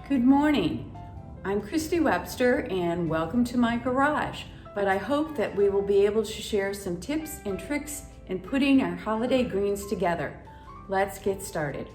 Good morning. I'm Christy Webster and welcome to my garage. But I hope that we will be able to share some tips and tricks in putting our holiday greens together. Let's get started.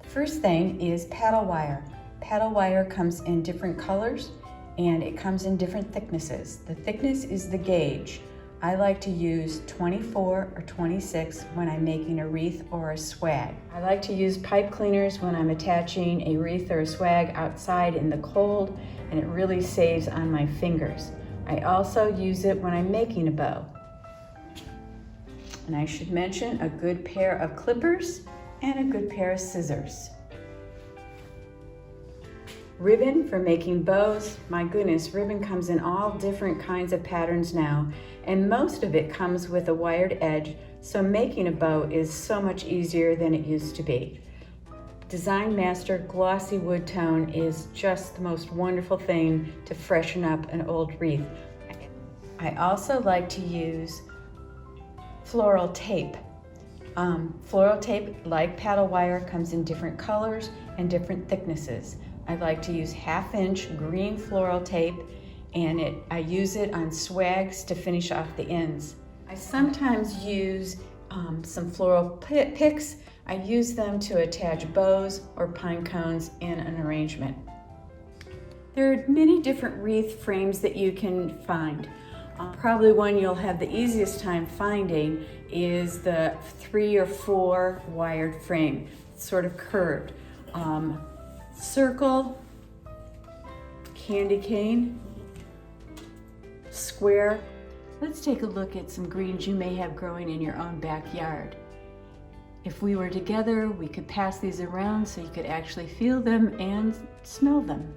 First thing is paddle wire. Paddle wire comes in different colors and it comes in different thicknesses. The thickness is the gauge. I like to use 24 or 26 when I'm making a wreath or a swag. I like to use pipe cleaners when I'm attaching a wreath or a swag outside in the cold, and it really saves on my fingers. I also use it when I'm making a bow. And I should mention a good pair of clippers and a good pair of scissors. Ribbon for making bows. My goodness, ribbon comes in all different kinds of patterns now, and most of it comes with a wired edge, so making a bow is so much easier than it used to be. Design Master Glossy Wood Tone is just the most wonderful thing to freshen up an old wreath. I also like to use floral tape. Floral tape, like paddle wire, comes in different colors and different thicknesses. I like to use 1/2-inch green floral tape, and I use it on swags to finish off the ends. I sometimes use some floral picks. I use them to attach bows or pine cones in an arrangement. There are many different wreath frames that you can find. Probably one you'll have the easiest time finding is the 3 or 4 wired frame. It's sort of curved. Circle, candy cane, square. Let's take a look at some greens you may have growing in your own backyard. If we were together, we could pass these around so you could actually feel them and smell them.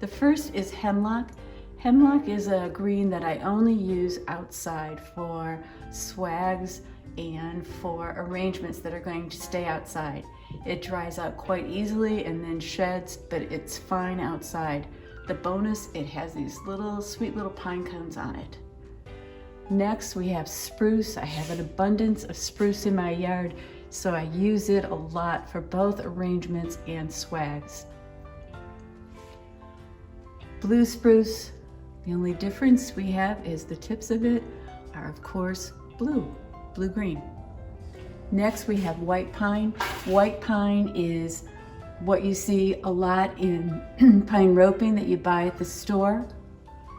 The first is hemlock. Hemlock is a green that I only use outside for swags and for arrangements that are going to stay outside. It dries out quite easily and then sheds, but it's fine outside. The bonus, it has these sweet little pine cones on it. Next, we have spruce. I have an abundance of spruce in my yard, so I use it a lot for both arrangements and swags. Blue spruce, the only difference we have is the tips of it are, of course, blue-green. Next, we have white pine. White pine is what you see a lot in pine roping that you buy at the store.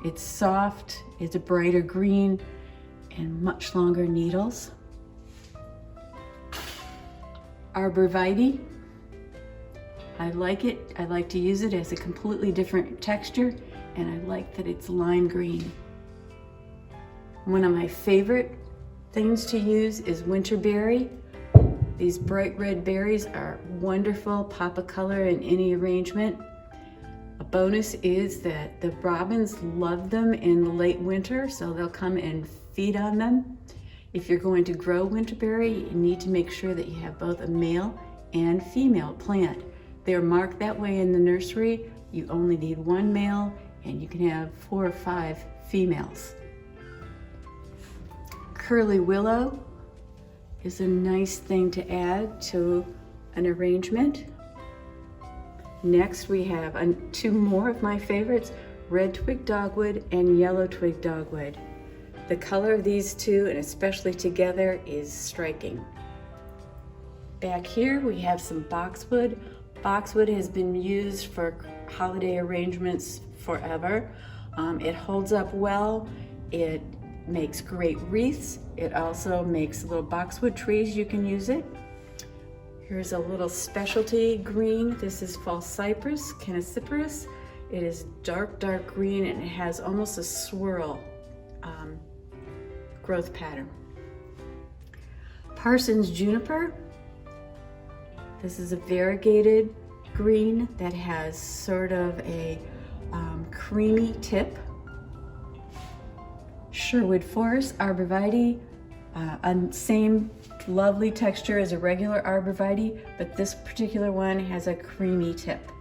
It's soft, it's a brighter green, and much longer needles. Arborvitae. I like it. I like to use it as a completely different texture, and I like that it's lime green. One of my favorite things to use is winterberry. These bright red berries are wonderful, pop a color in any arrangement. A bonus is that the robins love them in the late winter, so they'll come and feed on them. If you're going to grow winterberry, you need to make sure that you have both a male and female plant. They're marked that way in the nursery. You only need 1 male, and you can have 4 or 5 females. Curly willow is a nice thing to add to an arrangement. Next, we have 2 more of my favorites, red twig dogwood and yellow twig dogwood. The color of these two, and especially together, is striking. Back here we have some boxwood. Boxwood has been used for holiday arrangements forever. It holds up well. It makes great wreaths. It also makes little boxwood trees. You can use it. Here's a little specialty green. This is false cypress, Canacyparis. It is dark green, and it has almost a swirl growth pattern. Parsons juniper. This is a variegated green that has sort of a creamy tip. Sherwood forest arborvitae, same lovely texture as a regular arborvitae, but this particular one has a creamy tip.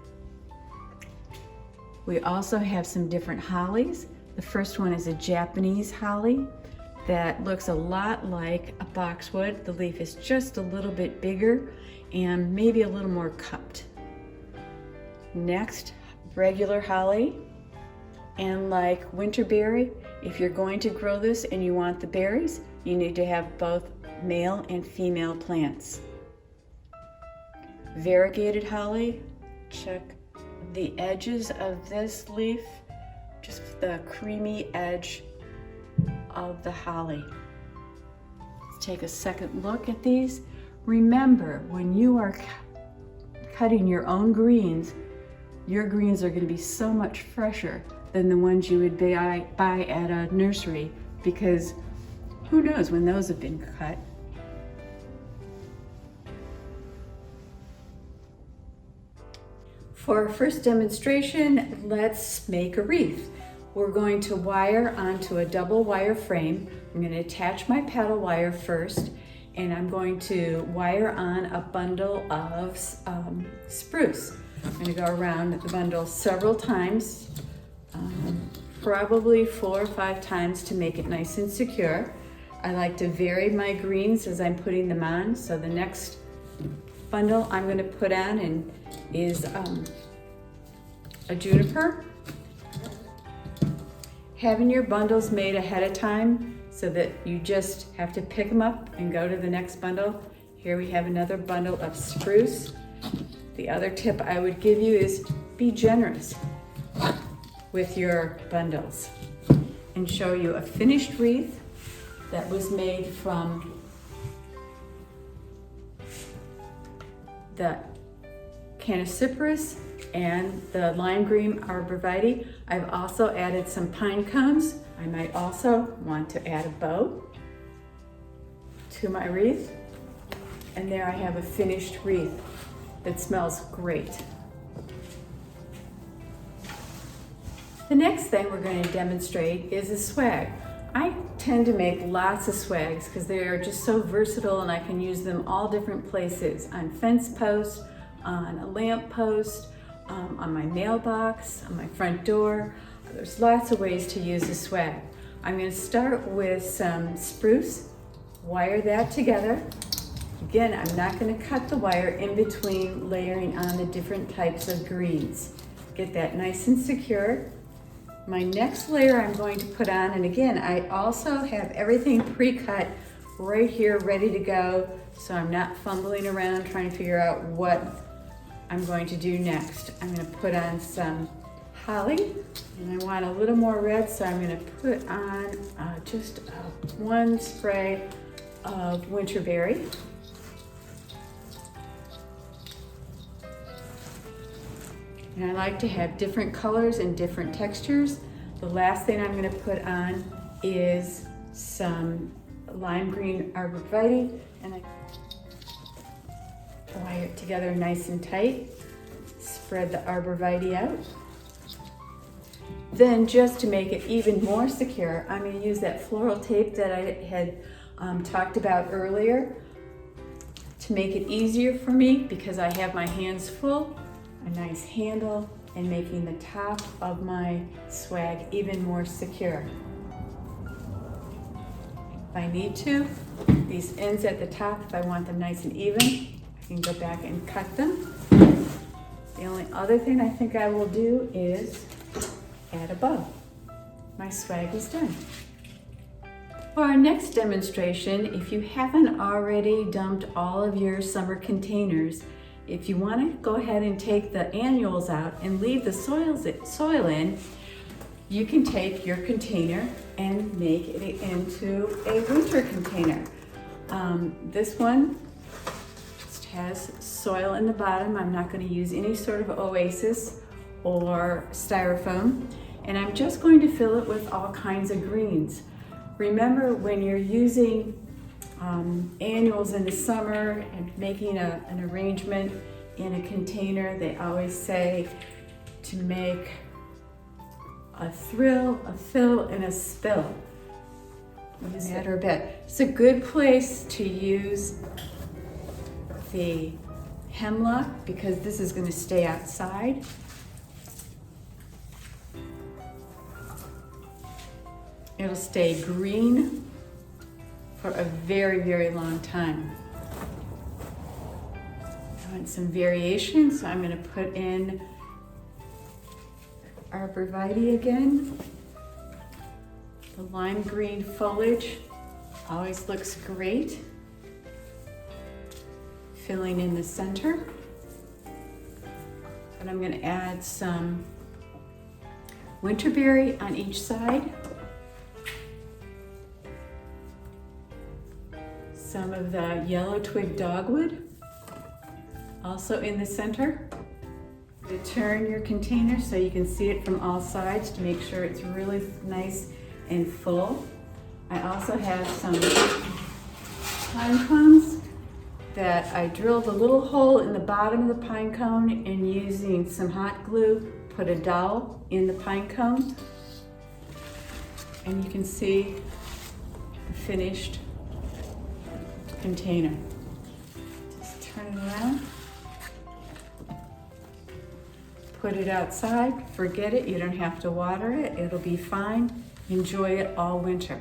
We also have some different hollies. The first one is a Japanese holly that looks a lot like a boxwood. The leaf is just a little bit bigger and maybe a little more cupped. Next, regular holly. And like winterberry, if you're going to grow this and you want the berries, you need to have both male and female plants. Variegated holly, check the edges of this leaf, just the creamy edge of the holly. Let's take a second look at these. Remember, when you are cutting your own greens, your greens are going to be so much fresher than the ones you would buy at a nursery, because who knows when those have been cut. For our first demonstration, let's make a wreath. We're going to wire onto a double wire frame. I'm going to attach my paddle wire first, and I'm going to wire on a bundle of spruce. I'm going to go around the bundle several times, probably 4 or 5 times to make it nice and secure. I like to vary my greens as I'm putting them on. So the next bundle I'm going to put on is a juniper. Having your bundles made ahead of time so that you just have to pick them up and go to the next bundle. Here we have another bundle of spruce. The other tip I would give you is be generous with your bundles, and show you a finished wreath that was made from the Canocypris and the lime green arborvitae. I've also added some pine cones. I might also want to add a bow to my wreath. And there I have a finished wreath that smells great. The next thing we're going to demonstrate is a swag. I tend to make lots of swags because they are just so versatile, and I can use them all different places: on fence posts, on a lamp post, on my mailbox, on my front door. There's lots of ways to use a swag. I'm going to start with some spruce, wire that together. Again, I'm not going to cut the wire in between layering on the different types of greens. Get that nice and secure. My next layer I'm going to put on, and again, I also have everything pre-cut right here ready to go, so I'm not fumbling around trying to figure out what I'm going to do next. I'm going to put on some holly, and I want a little more red, so I'm going to put on just one spray of winterberry. And I like to have different colors and different textures. The last thing I'm going to put on is some lime green arborvitae, and I wire it together nice and tight. Spread the arborvitae out. Then, just to make it even more secure, I'm going to use that floral tape that I had talked about earlier to make it easier for me, because I have my hands full. A nice handle, and making the top of my swag even more secure. If I need to, these ends at the top, if I want them nice and even, I can go back and cut them. The only other thing I think I will do is add a bow. My swag is done. For our next demonstration, if you haven't already dumped all of your summer containers, if you want to go ahead and take the annuals out and leave the soil in, you can take your container and make it into a winter container. This one just has soil in the bottom. I'm not going to use any sort of oasis or styrofoam, and I'm just going to fill it with all kinds of greens. Remember, when you're using annuals in the summer and making an arrangement in a container, they always say to make a thrill, a fill, and a spill. Matter a bit. It's a good place to use the hemlock, because this is going to stay outside. It'll stay green for a very, very long time. I want some variation, so I'm going to put in arborvitae again. The lime green foliage always looks great. Filling in the center. And I'm going to add some winterberry on each side. Some of the yellow twig dogwood also in the center. You turn your container so you can see it from all sides to make sure it's really nice and full. I also have some pine cones that I drilled a little hole in the bottom of the pine cone, and using some hot glue, put a dowel in the pine cone. And you can see the finished container. Just turn it around. Put it outside, forget it, you don't have to water it, it'll be fine. Enjoy it all winter.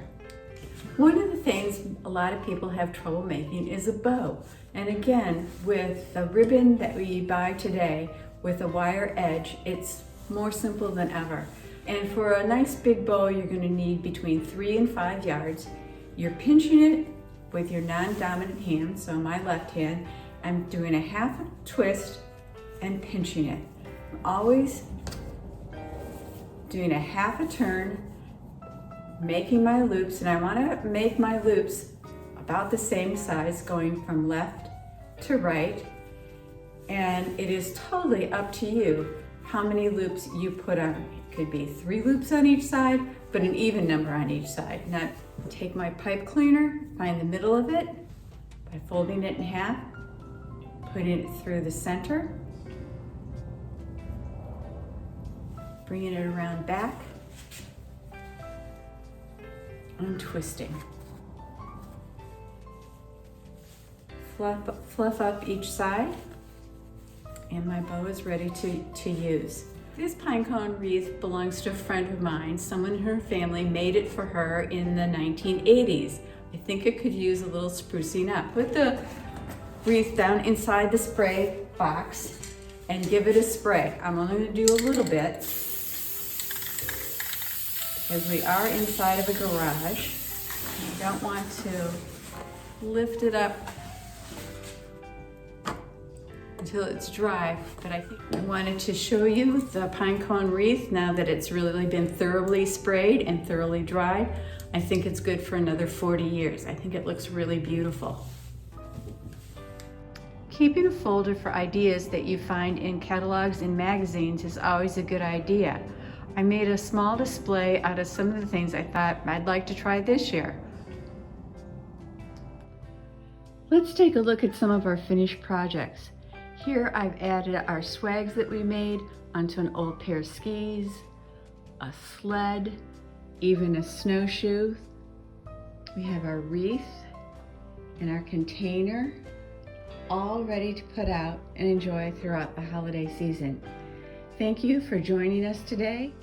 One of the things a lot of people have trouble making is a bow. And again, with the ribbon that we buy today with a wire edge, it's more simple than ever. And for a nice big bow, you're going to need between 3 and 5 yards. You're pinching it with your non-dominant hand, so my left hand. I'm doing a half a twist and pinching it. I'm always doing a half a turn, making my loops, and I want to make my loops about the same size, going from left to right. And it is totally up to you how many loops you put on. It could be 3 loops on each side, but an even number on each side. Now take my pipe cleaner, find the middle of it by folding it in half, putting it through the center, bringing it around back, untwisting. Fluff up each side, and my bow is ready to use. This pine cone wreath belongs to a friend of mine. Someone in her family made it for her in the 1980s. I think it could use a little sprucing up. Put the wreath down inside the spray box and give it a spray. I'm only going to do a little bit because we are inside of a garage. I don't want to lift it up until it's dry, but I think I wanted to show you the pine cone wreath now that it's really been thoroughly sprayed and thoroughly dried. I think it's good for another 40 years. I think it looks really beautiful. Keeping a folder for ideas that you find in catalogs and magazines is always a good idea. I made a small display out of some of the things I thought I'd like to try this year. Let's take a look at some of our finished projects. Here I've added our swags that we made onto an old pair of skis, a sled, even a snowshoe. We have our wreath and our container, all ready to put out and enjoy throughout the holiday season. Thank you for joining us today.